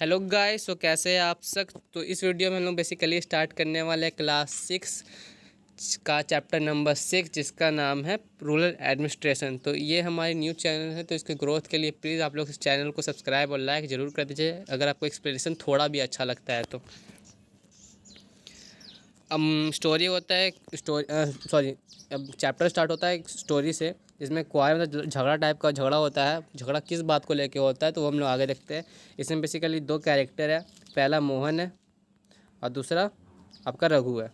Hello guys, तो कैसे हैं आप सब। तो इस वीडियो में हम लोग बेसिकली स्टार्ट करने वाले हैं क्लास 6 का चैप्टर नंबर 6, जिसका नाम है रूरल एडमिनिस्ट्रेशन। तो ये हमारी न्यू चैनल है, तो इसके ग्रोथ के लिए प्लीज़ आप लोग इस चैनल को सब्सक्राइब और लाइक ज़रूर कर दीजिए अगर आपको एक्सप्लेनेशन थोड़ा भी अच्छा लगता है तो। अब स्टोरी होता है अब चैप्टर स्टार्ट होता है एक स्टोरी से, जिसमें क्वार मतलब झगड़ा टाइप का झगड़ा होता है। झगड़ा किस बात को लेके होता है तो वो हम लोग आगे देखते हैं। इसमें बेसिकली दो कैरेक्टर है, पहला मोहन है और दूसरा आपका रघु है।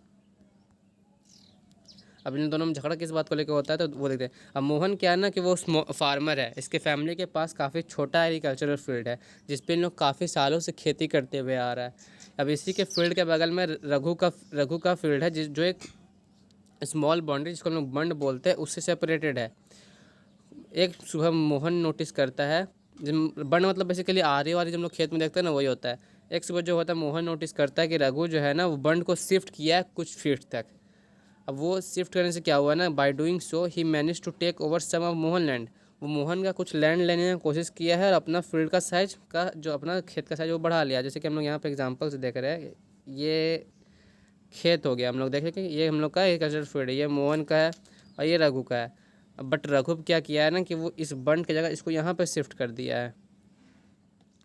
अब इन दोनों में झगड़ा किस बात को लेकर होता है तो वो देखते हैं। अब मोहन क्या है ना कि वो फार्मर है, इसके फैमिली के पास काफ़ी छोटा एग्रीकल्चरल फील्ड है, जिसपे इन लोग काफ़ी सालों से खेती करते हुए आ रहा है। अब इसी के फील्ड के बगल में रघु का फील्ड है, जो एक स्मॉल बाउंड्री जिसको हम लोग बंड बोलते हैं उससे सेपरेटेड है। एक सुबह मोहन नोटिस करता है, बंड मतलब बेसिकली आरी वारी जब हम लोग खेत में देखते हैं ना वही होता है। एक सुबह जो होता है मोहन नोटिस करता है कि रघु जो है ना वो बंड को शिफ्ट किया है कुछ फीट तक। अब वो शिफ्ट करने से क्या हुआ ना, by doing so he manage to take over some of Mohan land. वो मोहन का कुछ लैंड लेने की कोशिश किया है और अपना फील्ड का साइज का जो अपना खेत का साइज वो बढ़ा लिया। जैसे कि हम लोग यहाँ पे एग्जांपल से देख रहे हैं, ये खेत हो गया, हम लोग देख रहे हैं कि ये हम लोग का एग्रीकल्चर फील्ड है, ये मोहन का है और ये रघु का है। बट रघु क्या किया है ना कि वो इस बंड की जगह इसको यहाँ पे शिफ्ट कर दिया है।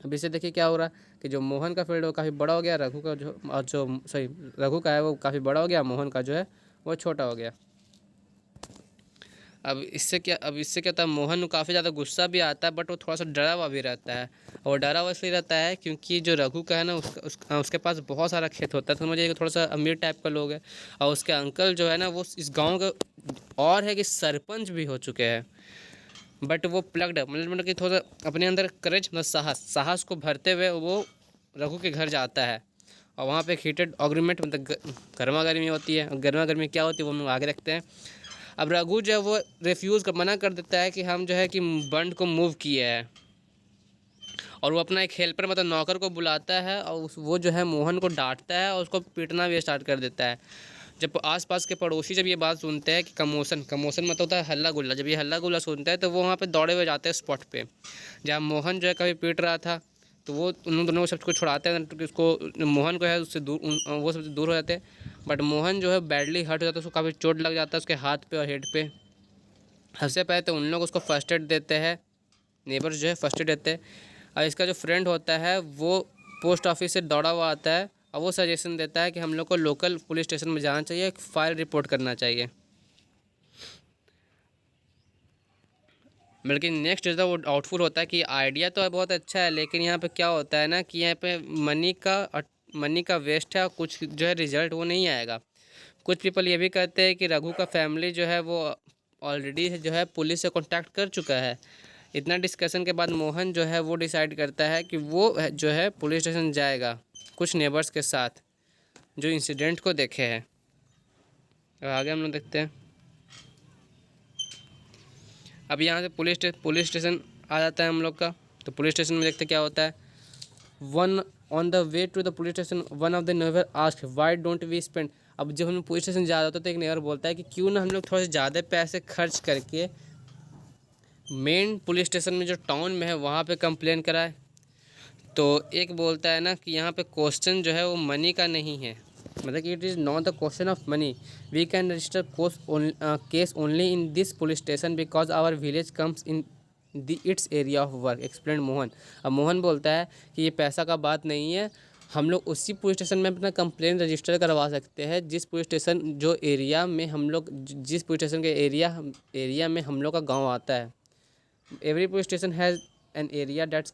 अब इसे देखिए क्या हो रहा है कि जो मोहन का फील्ड वो काफ़ी बड़ा हो गया, रघु का जो सॉरी रघु का है वो काफ़ी बड़ा हो गया, मोहन का जो है वो छोटा हो गया। अब इससे क्या था, मोहन को काफ़ी ज़्यादा गुस्सा भी आता है, बट वो थोड़ा सा डरा हुआ भी रहता है। और डरा हुआ इसलिए रहता है क्योंकि जो रघु का है ना उसके पास बहुत सारा खेत होता है, तो मुझे थोड़ा सा अमीर टाइप का लोग है। और उसके अंकल जो है ना वो इस गाँव का और है कि सरपंच भी हो चुके हैं। बट वो प्लग्ड है, मतलब कि थोड़ा अपने अंदर करेज मतलब साहस को भरते हुए वो रघु के घर जाता है। और वहाँ पे एक हीटेड आर्गुमेंट मतलब गर्मा गर्मी होती है। गर्मा गर्मी क्या होती है वो हम लोग आगे रखते हैं। अब रघु जो है वो रिफ्यूज़ कर मना कर देता है कि हम जो है कि बंड को मूव किए हैं। और वो अपना एक हेल्पर मतलब नौकर को बुलाता है और वो जो है मोहन को डांटता है और उसको पीटना भी स्टार्ट कर देता है। जब आसपास के पड़ोसी जब ये बात सुनते हैं कि कमोशन कमोशन मतलब होता है हल्ला गुल्ला, जब ये हल्ला गुल्ला सुनते हैं तो वो वहाँ पे दौड़े हुए जाते हैं स्पॉट पे जहाँ मोहन जो है कभी पीट रहा था। तो वो उन दोनों को सबको छुड़ाते हैं, तो उसको मोहन को है उससे दूर वो सबसे दूर हो जाते हैं। बट मोहन जो है बैडली हर्ट हो जाता है, उसको काफ़ी चोट लग जाता है उसके हाथ पे और हेड पे। सबसे पहले तो उन लोग उसको फर्स्ट एड देते हैं, नेबर्स जो है फर्स्ट एड देते हैं। और इसका जो फ्रेंड होता है वो पोस्ट ऑफिस से दौड़ा हुआ आता है और वो सजेशन देता है कि हम लोग को लोकल पुलिस स्टेशन में जाना चाहिए, एक फायर रिपोर्ट करना चाहिए। बल्कि नेक्स्ट जो वो डाउटफुल होता है कि आइडिया तो बहुत अच्छा है, लेकिन यहाँ पे क्या होता है ना कि यहाँ पे मनी का वेस्ट है और कुछ जो है रिजल्ट वो नहीं आएगा। कुछ पीपल ये भी कहते हैं कि रघु का फैमिली जो है वो ऑलरेडी जो है पुलिस से कांटेक्ट कर चुका है। इतना डिस्कशन के बाद मोहन जो है वो डिसाइड करता है कि वो जो है पुलिस स्टेशन जाएगा कुछ नेबर्स के साथ जो इंसिडेंट को देखे हैं। अब आगे हम लोग देखते हैं। अब यहाँ से पुलिस स्टेशन आ जाता है हम लोग का। तो पुलिस स्टेशन में देखते क्या होता है। One on the way to the police station one of the neighbour ask why don't we spend. अब जब हम पुलिस स्टेशन जा रहे होते तो एक नेबर बोलता है कि क्यों ना हम लोग थोड़े से ज़्यादा पैसे खर्च करके मेन पुलिस स्टेशन में जो टाउन में है वहाँ पे कंप्लेन कराए। तो एक बोलता है ना कि यहाँ पे क्वेश्चन जो है वो मनी का नहीं है, मतलब कि it is not the question of money, we can register case only in this police station because our village comes in the its area of work, explain Mohan. अब मोहन बोलता है कि ये पैसा का बात नहीं है, हम लोग उसी पुलिस स्टेशन में अपना कंप्लेन रजिस्टर करवा सकते हैं जिस पुलिस स्टेशन जो एरिया में हम लोग जिस पुलिस स्टेशन के एरिया में हम लोग का गाँव आता है। Every police station has an area that's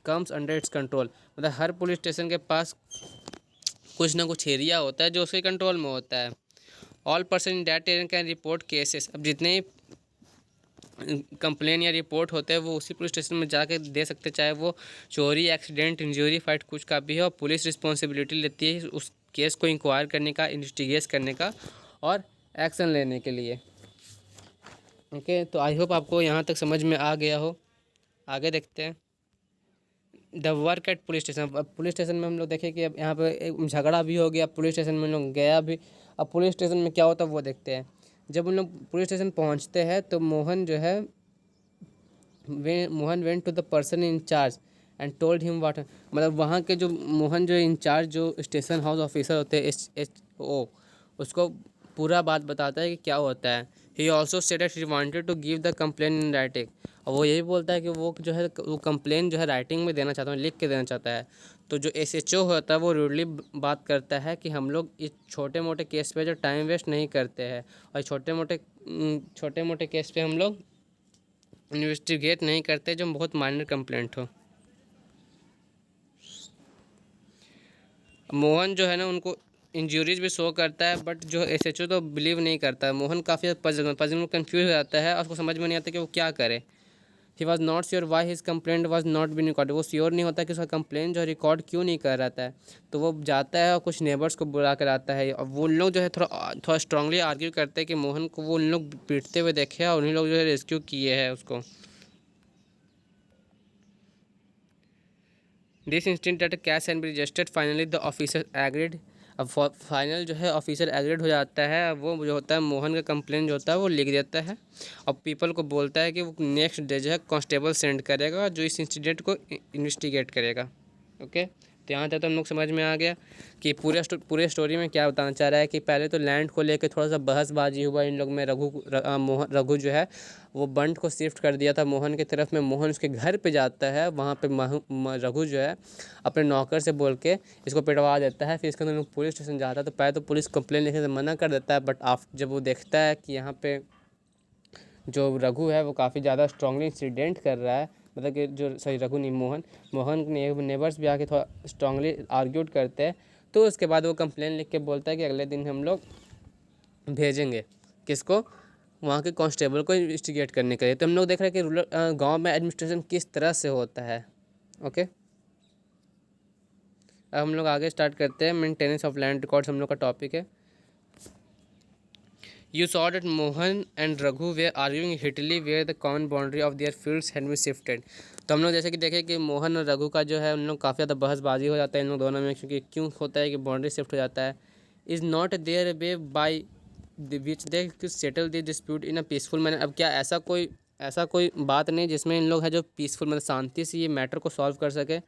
comes under its control, मतलब हर पुलिस स्टेशन के पास कुछ ना कुछ एरिया होता है जो उसके कंट्रोल में होता है। All person in that area can report cases. अब जितने कंप्लेन या रिपोर्ट होते हैं वो उसी पुलिस स्टेशन में जाके दे सकते, चाहे वो चोरी एक्सीडेंट इंजरी फाइट कुछ का भी हो। पुलिस रिस्पॉन्सिबिलिटी लेती है उस केस को इंक्वायर करने का, इन्वेस्टिगेट करने का और एक्शन लेने के लिए। ओके, तो आई होप आपको यहाँ तक समझ में आ गया हो। आगे देखते हैं the work at police station. अब पुलिस स्टेशन में हम लोग देखें कि अब यहाँ पे एक झगड़ा भी हो गया, पुलिस स्टेशन में हम लोग गया भी। अब पुलिस स्टेशन में क्या होता है वो देखते हैं। जब हम लोग पुलिस स्टेशन पहुँचते हैं तो मोहन जो है Mohan went to the person in charge and told him what, मतलब वहाँ के जो मोहन जो इंचार्ज जो स्टेशन हाउस ऑफिसर होते हैं SHO, उसको पूरा बात बताता है कि क्या होता है। He also said that he wanted to give the complaint in writing, और वो यही बोलता है कि वो जो है वो कंप्लेन जो है राइटिंग में देना चाहता है, लिख के देना चाहता है। तो जो SHO होता है वो रूडली बात करता है कि हम लोग इस छोटे मोटे केस पे जो टाइम वेस्ट नहीं करते हैं, और छोटे मोटे केस पे हम लोग इन्वेस्टिगेट नहीं करते जो बहुत माइनर कंप्लेंट हो। मोहन जो है ना उनको इंजरीज भी शो करता है, बट जो SHO तो बिलीव नहीं करता है। मोहन काफ़ी पजल में कन्फ्यूज हो जाता है और उसको समझ में नहीं आता कि वो क्या करे। He was not sure why his complaint was not been record, वो श्योर नहीं होता कि उसका कंप्लेन जो है रिकॉर्ड क्यों नहीं कर रहा था। तो वो जाता है और कुछ नेबर्स को बुला कर आता है, और वो उन लोग जो है थोड़ा स्ट्रांगली आर्ग्यू करते हैं कि मोहन को वो उन लोग पीटते हुए देखे और उन्हीं लोग जो है रेस्क्यू किए हैं उसको। This instant that cash and be registered, finally the officer agreed. अब फाइनल जो है ऑफिसर एग्रीड हो जाता है। अब वो जो होता है मोहन का कंप्लेन जो होता है वो लिख देता है और पीपल को बोलता है कि वो नेक्स्ट डे जो है कांस्टेबल सेंड करेगा जो इस इंसिडेंट को इन्वेस्टिगेट करेगा। ओके, तो यहाँ तक तो हम लोग समझ में आ गया कि पूरे स्टोरी में क्या बताना चाह रहा है कि पहले तो लैंड को लेकर थोड़ा सा बहसबाजी हुआ इन लोग में। रघु जो है वो बंट को शिफ्ट कर दिया था मोहन की तरफ में। मोहन उसके घर पे जाता है, वहाँ पे रघु जो है अपने नौकर से बोल के इसको पिटवा देता है। फिर इसके अंदर पुलिस स्टेशन जाता है, तो पहले तो पुलिस कंप्लेन लिखने से मना कर देता है, बट जब वो देखता है कि यहाँ पे जो रघु है वो काफ़ी ज़्यादा स्ट्रांगली इंसिडेंट कर रहा है, मतलब कि जो सॉरी रघु नहीं मोहन नेबर्स भी आके थोड़ा स्ट्रांगली आर्ग्यूड करते हैं। तो उसके बाद वो कंप्लेन लिख के बोलता है कि अगले दिन हम लोग भेजेंगे किसको, वहाँ के कांस्टेबल को इन्वेस्टिगेट करने के लिए। तो हम लोग देख रहे हैं कि रूरल गाँव में एडमिनिस्ट्रेशन किस तरह से होता है। ओके, अब हम लोग आगे स्टार्ट करते हैं। मेंटेनेंस ऑफ लैंड रिकॉर्ड्स हम लोग का टॉपिक है। You saw that Mohan and Raghu were arguing heatedly where the common boundary of their fields had been shifted। तो हम लोग जैसे कि देखें कि मोहन और रघु का जो है उन लोग काफ़ी ज़्यादा बहसबाजी हो जाता है इन लोग दोनों में, क्योंकि क्यों होता है कि बाउंड्री शिफ्ट हो जाता है। Is not their way by which they settle the dispute in a peaceful manner. अब क्या ऐसा कोई बात नहीं जिसमें इन लोग है जो पीसफुल मतलब शांति से ये मैटर को सॉल्व कर सके।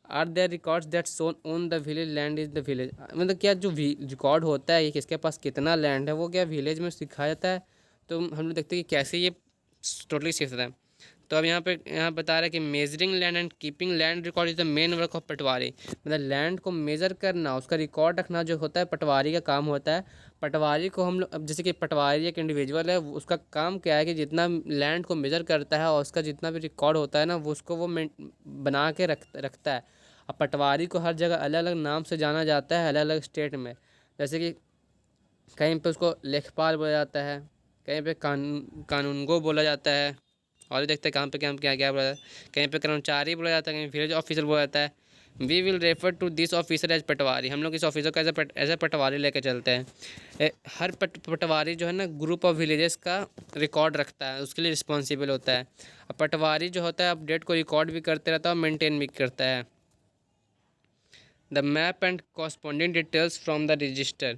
Are there records that shown on the village land is the village, मतलब क्या जो रिकॉर्ड होता है ये किसके पास कितना लैंड है वो क्या विलेज में सिखाया जाता है। तो हम लोग देखते हैं कि कैसे ये टोटली शिफ्ट होता है। तो अब यहाँ बता रहा है कि measuring land and keeping land record is the main work of patwari, मतलब लैंड को मेज़र करना उसका रिकॉर्ड रखना जो होता है पटवारी का काम होता है। पटवारी को हम लोग अब जैसे कि पटवारी एक इंडिविजुअल है, उसका काम क्या है कि जितना लैंड को मेज़र करता है और उसका जितना भी रिकॉर्ड होता है ना वो उसको वो बना के रखता है। अब पटवारी को हर जगह अलग अलग नाम से जाना जाता है अलग अलग स्टेट में, जैसे कि कहीं पे उसको लेखपाल बोला जाता है, कहीं पे कानूनगो बोला जाता है, और भी देखते हैं कहाँ पे क्या क्या क्या बोला जाता है। कहीं पे कर्मचारी बोला जाता है, कहीं विलेज ऑफिसर बोला जाता है। We will refer to this officer as patwari, हम लोग इस ऑफिसर का एज ए पटवारी लेके चलते हैं। हर पटवारी जो है ना ग्रुप ऑफ विलेजेस का रिकॉर्ड रखता है, उसके लिए रिस्पॉन्सिबल होता है। अब पटवारी जो होता है अपडेट को रिकॉर्ड भी करते रहता है और मेनटेन भी करता है। The map and corresponding details from the register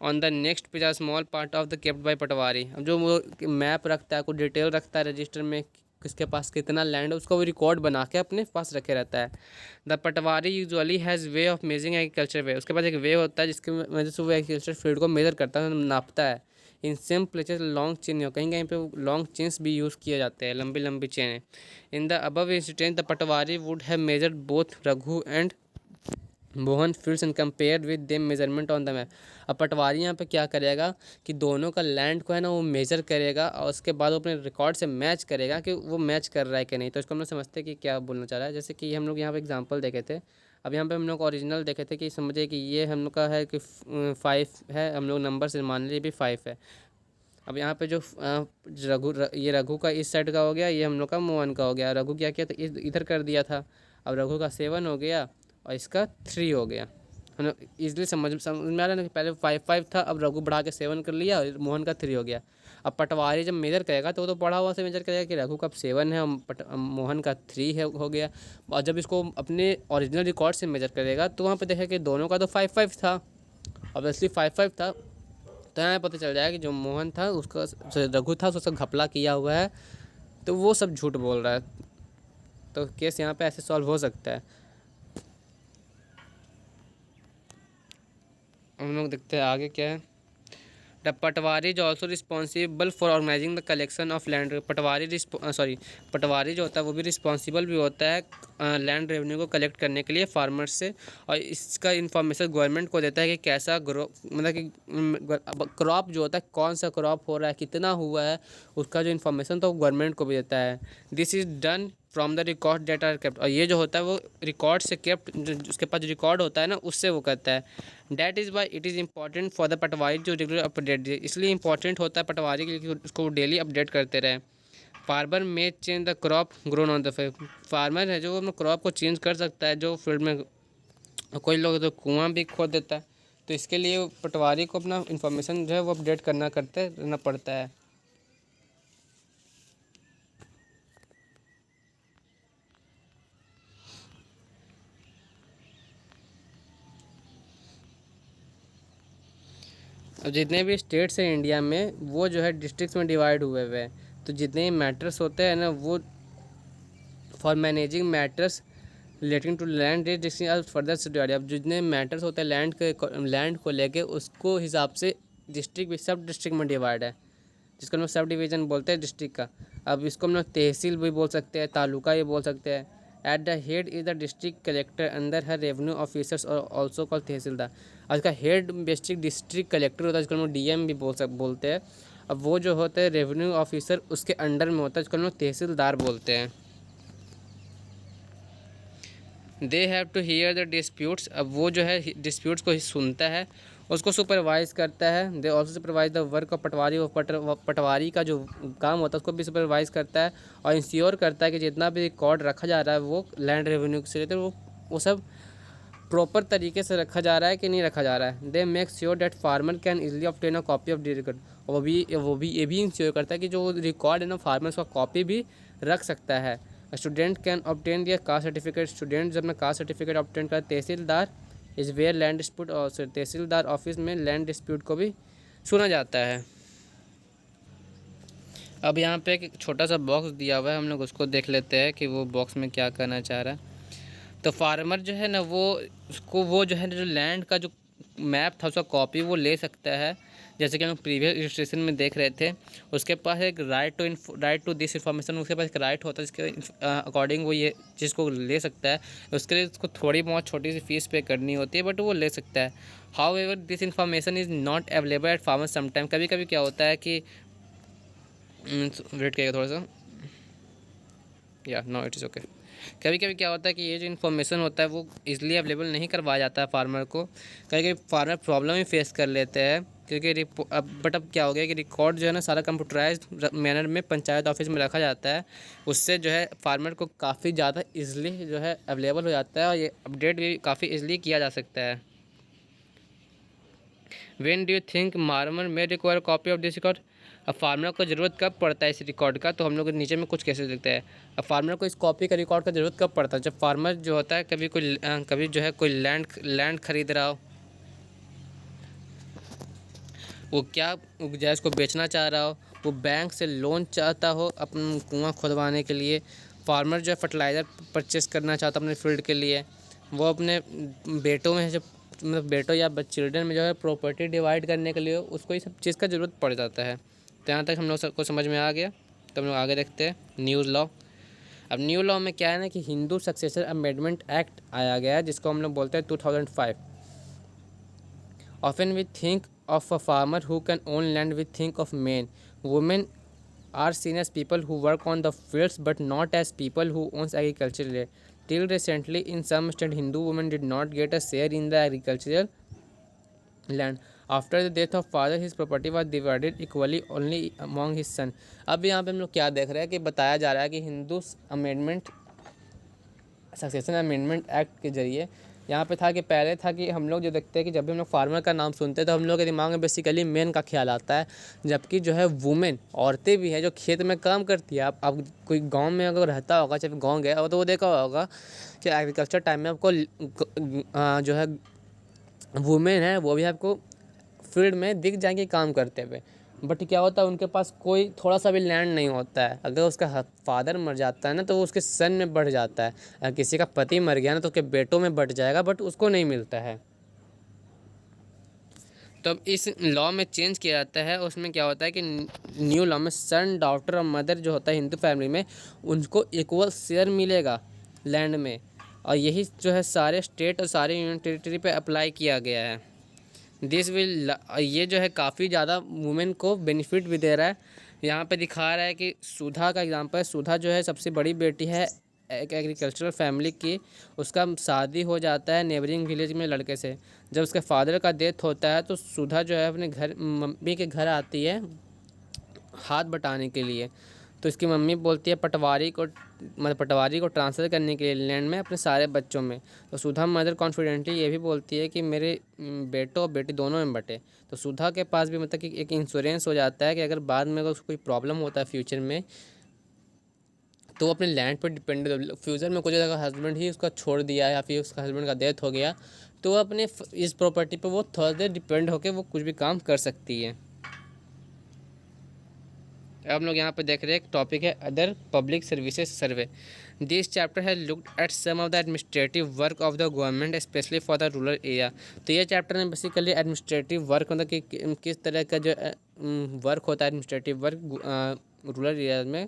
on the next page are small part of the kept by पटवारी। अब जो वो मैप रखता है कुछ डिटेल रखता है रजिस्टर में किसके पास कितना लैंड है उसका वो रिकॉर्ड बना के अपने पास रखे रहता है। The patwari usually has way of measuring agriculture way, उसके पास एक वे होता है जिसकी वजह से वो एग्रीकल्चर फील्ड को मेजर करता है, नापता है। In same places long chain हो, कहीं कहीं पे लॉन्ग चेन्स भी यूज़ किए जाते हैं, लंबी लंबी चेनें। In the above incident the patwari would have measured both Raghu and Mohan fields and compare with them measurement on the map. अब पटवारी यहाँ पे क्या करेगा कि दोनों का लैंड को है ना वो मेजर करेगा और उसके बाद वो अपने रिकॉर्ड से मैच करेगा कि वो मैच कर रहा है कि नहीं। तो इसको हम लोग समझते हैं कि क्या बोलना चाह रहा है। जैसे कि हम लोग यहाँ पे एग्जांपल देखे थे, अब यहाँ पे हम लोग ओरिजिनल देखे थे कि समझे कि ये हम लोग का है कि 5 है, हम लोग नंबर से मान लीजिए भी 5 है। अब यहाँ पे जो ये रघु का इस साइड का हो गया, ये हम लोग का मोहन का हो गया। रघु क्या किया था इधर कर दिया था, अब रघु का 7 हो गया और इसका 3 हो गया। हम लोग ईजिली समझ में आ रहा है ना कि पहले 5 था, अब रघु बढ़ा के 7 कर लिया और मोहन का 3 हो गया। अब पटवारी जब मेजर करेगा तो वो तो पढ़ा हुआ से मेजर करेगा कि रघु का 7 है और मोहन का 3 है हो गया। और जब इसको अपने ओरिजिनल रिकॉर्ड से मेजर करेगा तो वहाँ पे देखेगा कि दोनों का तो 5-5 था, ऑब्वियसली 5-5 था। तो यहाँ पता चल जाएगा कि जो मोहन था उसका रघु था उसका घपला किया हुआ है, तो वो सब झूठ बोल रहा है। तो केस यहाँ पे ऐसे सॉल्व हो सकता है। हम लोग देखते हैं आगे क्या है। The patwari is also responsible for organising the collection of land. Patwari जो होता है वो भी रिस्पॉन्सिबल भी होता है लैंड रेवेन्यू को कलेक्ट करने के लिए फार्मर्स से, और इसका इन्फॉर्मेशन गवर्नमेंट को देता है कि कैसा ग्रो मतलब कि क्रॉप जो होता है कौन सा क्रॉप हो रहा है, कितना हुआ है, उसका जो इन्फॉर्मेशन तो गवर्नमेंट को भी देता है। This is done from the record that are kept, और ये जो होता है वो रिकॉर्ड से केप्ट, जो उसके पास जो रिकॉर्ड होता है ना उससे वो करता है। That is why it is important for the patwari जो रेगुलर अपडेट दे, इसलिए इंपॉर्टेंट होता है पटवारी के लिए कि उसको डेली अपडेट करते रहे। फार्मर में change the crop grown on the field, farmer है जो अपने क्रॉप को चेंज कर सकता है जो फील्ड में, कोई लोग तो कुआं भी खोद देता है, तो इसके लिए पटवारी को अपना इंफॉर्मेशन जो है वो अपडेट करते रहना पड़ता है। अब जितने भी स्टेट्स हैं इंडिया में वो जो है डिस्ट्रिक्ट्स में डिवाइड हुए हुए हैं, तो जितने मैटर्स होते हैं ना वो for managing matters relating to land district further study. अब जितने मैटर्स होते हैं लैंड को लेके उसको हिसाब से डिस्ट्रिक्ट भी सब डिस्ट्रिक्ट में डिवाइड है, जिसको हम लोग सब डिवीज़न बोलते हैं डिस्ट्रिक्ट का। अब इसको हम लोग तहसील भी बोल सकते हैं, तालुका ये बोल सकते हैं। At the head is the district collector, अंदर है रेवेन्यू ऑफिसर्स और ऑल्सो कॉल तहसीलदार। और इसका हेड डिस्ट्रिक्ट कलेक्टर होता है, जिसको हम लोग डीएम भी बोलते हैं। अब वो जो होते हैं रेवेन्यू ऑफिसर उसके अंडर में होता है, जिसको हम लोग तहसीलदार बोलते हैं। They have to hear the disputes, अब वो जो है डिस्प्यूट्स को ही सुनता है, उसको सुपरवाइज़ करता है। They also supervise the work of patwari, patwari का जो काम होता है उसको भी सुपरवाइज़ करता है और इंश्योर करता है कि जितना भी रिकॉर्ड रखा जा रहा है वो लैंड रेवेन्यू से रिलेटेड वो सब प्रॉपर तरीके से रखा जा रहा है कि नहीं रखा जा रहा है। They make sure that farmer can easily obtain a copy of the record, और वो भी ये भी इंश्योर करता है कि जो रिकॉर्ड है ना फार्मर उसका कॉपी भी रख सकता है। Student can obtain their caste certificate, student जब मैं कास्ट सर्टिफिकेट ऑब्टेन कर, tehsildar is where land dispute, और तहसीलदार ऑफिस में लैंड डिस्प्यूट को भी सुना जाता है। अब यहाँ पे एक छोटा सा बॉक्स दिया हुआ है, हम लोग उसको देख लेते हैं कि वो बॉक्स में क्या करना चाह रहा है। तो फार्मर जो है ना वो उसको वो जो है जो लैंड का जो मैप था उसका कॉपी वो ले सकता है, जैसे कि हम प्रीवियस रजिस्ट्रेशन में देख रहे थे। उसके पास एक राइट टू दिस इन्फॉर्मेशन, उसके पास एक राइट होता है जिसके अकॉर्डिंग वो ये चीज़ को ले सकता है। उसके लिए उसको थोड़ी बहुत छोटी सी फीस पे करनी होती है, बट वो ले सकता है। How ever this information is not available at farmer sometime, कभी कभी क्या होता है कि वेट करिएगा थोड़ा सा, या नो इट इज़ ओके। कभी कभी क्या होता है कि ये जो इन्फॉर्मेशन होता है वो इजीली अवेलेबल नहीं करवाया जाता है फार्मर को, कभी कभी फार्मर प्रॉब्लम ही फेस कर लेते हैं, क्योंकि अब क्या हो गया कि रिकॉर्ड जो है ना सारा कंप्यूटराइज्ड मैनर में पंचायत ऑफिस में रखा जाता है। उससे जो है फार्मर को काफ़ी ज़्यादा इजीली जो है अवेलेबल हो जाता है और ये अपडेट भी काफ़ी इजीली किया जा सकता है। When do you think farmer may require copy of this record, अब फार्मर को ज़रूरत कब पड़ता है इस रिकॉर्ड का, तो हम लोग नीचे में कुछ कैसे लिखते हैं। अब फार्मर को इस कॉपी का रिकॉर्ड का ज़रूरत कब पड़ता है, जब फार्मर जो होता है कभी जो है कोई लैंड खरीद रहा हो, वो क्या गुंजाइश को बेचना चाह रहा हो, वो बैंक से लोन चाहता हो अपना कुआं खुदवाने के लिए, फार्मर जो है फर्टिलाइज़र परचेस करना चाहता है अपने फील्ड के लिए, वो अपने बेटों में जो मतलब बेटों या चिल्ड्रन में जो है प्रॉपर्टी डिवाइड करने के लिए उसको ये सब चीज़ का ज़रूरत पड़ जाता है। तो यहाँ तक हम लोग को समझ में आ गया, तो हम लोग आगे देखते हैं न्यू लॉ। अब न्यू लॉ में क्या है ना कि हिंदू सक्सेसर अमेंडमेंट एक्ट आया गया है, जिसको हम लोग बोलते हैं 2005। Often we think of a farmer who can own land, we think of men. Women are seen as people who work on the fields but not as people who owns agricultural land. Till recently, in some states, Hindu women did not get a share in the agricultural land. After the death of father, his property was divided equally only among his son. अब यहाँ पे हम लोग क्या देख रहे हैं कि बताया जा रहा है कि Hindu amendment succession amendment act के जरिए यहाँ पे था कि पहले था कि हम लोग जो देखते हैं कि जब भी हम लोग फार्मर का नाम सुनते हैं तो हम लोग के दिमाग में बेसिकली मेन का ख्याल आता है, जबकि जो है वुमेन औरतें भी हैं जो खेत में काम करती है। आप कोई गांव में अगर रहता होगा, चाहे गांव गया तो वो देखा होगा कि एग्रीकल्चर टाइम में आपको जो है वुमेन है वो भी आपको फील्ड में दिख जाएंगे काम करते हुए। बट क्या होता है उनके पास कोई थोड़ा सा भी लैंड नहीं होता है। अगर उसका फादर मर जाता है ना तो वो उसके सन में बढ़ जाता है, अगर किसी का पति मर गया ना तो उसके बेटों में बढ़ जाएगा, बट उसको नहीं मिलता है। तो अब इस लॉ में चेंज किया जाता है, उसमें क्या होता है कि न्यू लॉ में सन, डॉटर और मदर जो होता है हिंदू फैमिली में, उनको इक्वल शेयर मिलेगा लैंड में। और यही जो है सारे स्टेट और सारे यूनियन टेरिटरी पे अप्लाई किया गया है। दिस विल, ये जो है काफ़ी ज़्यादा वुमेन को बेनिफिट भी दे रहा है। यहाँ पे दिखा रहा है कि सुधा का एग्जांपल है। सुधा जो है सबसे बड़ी बेटी है एक एग्रीकल्चरल फैमिली की। उसका शादी हो जाता है नेबरिंग विलेज में लड़के से। जब उसके फादर का डेथ होता है तो सुधा जो है अपने घर मम्मी के घर आती है हाथ बटाने के लिए। तो इसकी मम्मी बोलती है पटवारी को, मतलब पटवारी को ट्रांसफ़र करने के लिए लैंड में अपने सारे बच्चों में। तो सुधा मदर कॉन्फिडेंटली ये भी बोलती है कि मेरे बेटो और बेटी दोनों में बटे। तो सुधा के पास भी मतलब कि एक इंश्योरेंस हो जाता है कि अगर बाद में अगर उसको कोई प्रॉब्लम होता है फ्यूचर में तो वो अपने लैंड पर डिपेंड, फ्यूचर में कुछ अगर हस्बैंड ही उसका छोड़ दिया है या फिर उसका हस्बैंड का डेथ हो गया तो वो अपने इस प्रॉपर्टी पर वो थर्सडे डिपेंड होकर वो कुछ भी काम कर सकती है। अब हम लोग यहाँ पे देख रहे हैं एक टॉपिक है other public services survey. This chapter है looked at some of the administrative work of the government specially for the rural area. तो ये चैप्टर में बेसिकली एडमिनिस्ट्रेटिव वर्क मतलब कि किस तरह का जो वर्क होता है एडमिनिस्ट्रेटिव वर्क रूरल एरिया में,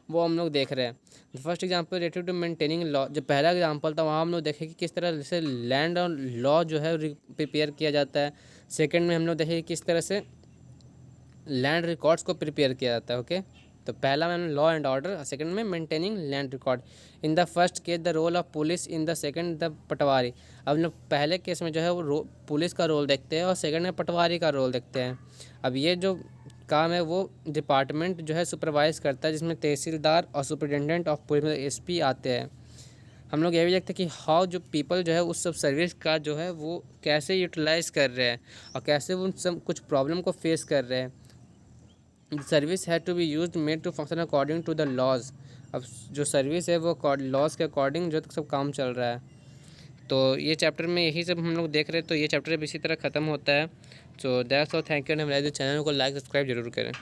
वो हम लोग देख रहे हैं। First example related to maintaining law, जो पहला एग्जांपल था वहाँ हम लोग देखे कि किस तरह से लैंड और लॉ जो है प्रिपेयर किया जाता है। सेकंड में हम लोग देखे कि किस तरह से लैंड रिकॉर्ड्स को प्रिपेयर किया जाता है। ओके, तो पहला में लॉ एंड ऑर्डर, सेकंड में maintaining land record. In the first case the role of police, in the second the patwari. अब लोग पहले केस में जो है वो पुलिस का रोल देखते हैं और सेकंड में पटवारी का रोल देखते हैं। अब ये जो काम है वो डिपार्टमेंट जो है सुपरवाइज करता है, जिसमें तहसीलदार और सुपरिटेंडेंट ऑफ पुलिस मतलब एसपी आते हैं। हम लोग ये भी देखते हैं कि हाउ जो पीपल जो है उस सब सर्विस का जो है वो कैसे यूटिलाइज़ कर रहे हैं और कैसे वो उन सब कुछ प्रॉब्लम को फेस कर रहे हैं। सर्विस है to be use made to function according to the laws. अब जो सर्विस है वो लॉज के अकॉर्डिंग जो सब काम चल रहा है। तो ये चैप्टर में यही सब हम लोग देख रहे हैं। तो ये चैप्टर इसी तरह ख़त्म होता है। So that's all, thank you. हमारे चैनल को लाइक सब्सक्राइब जरूर करें।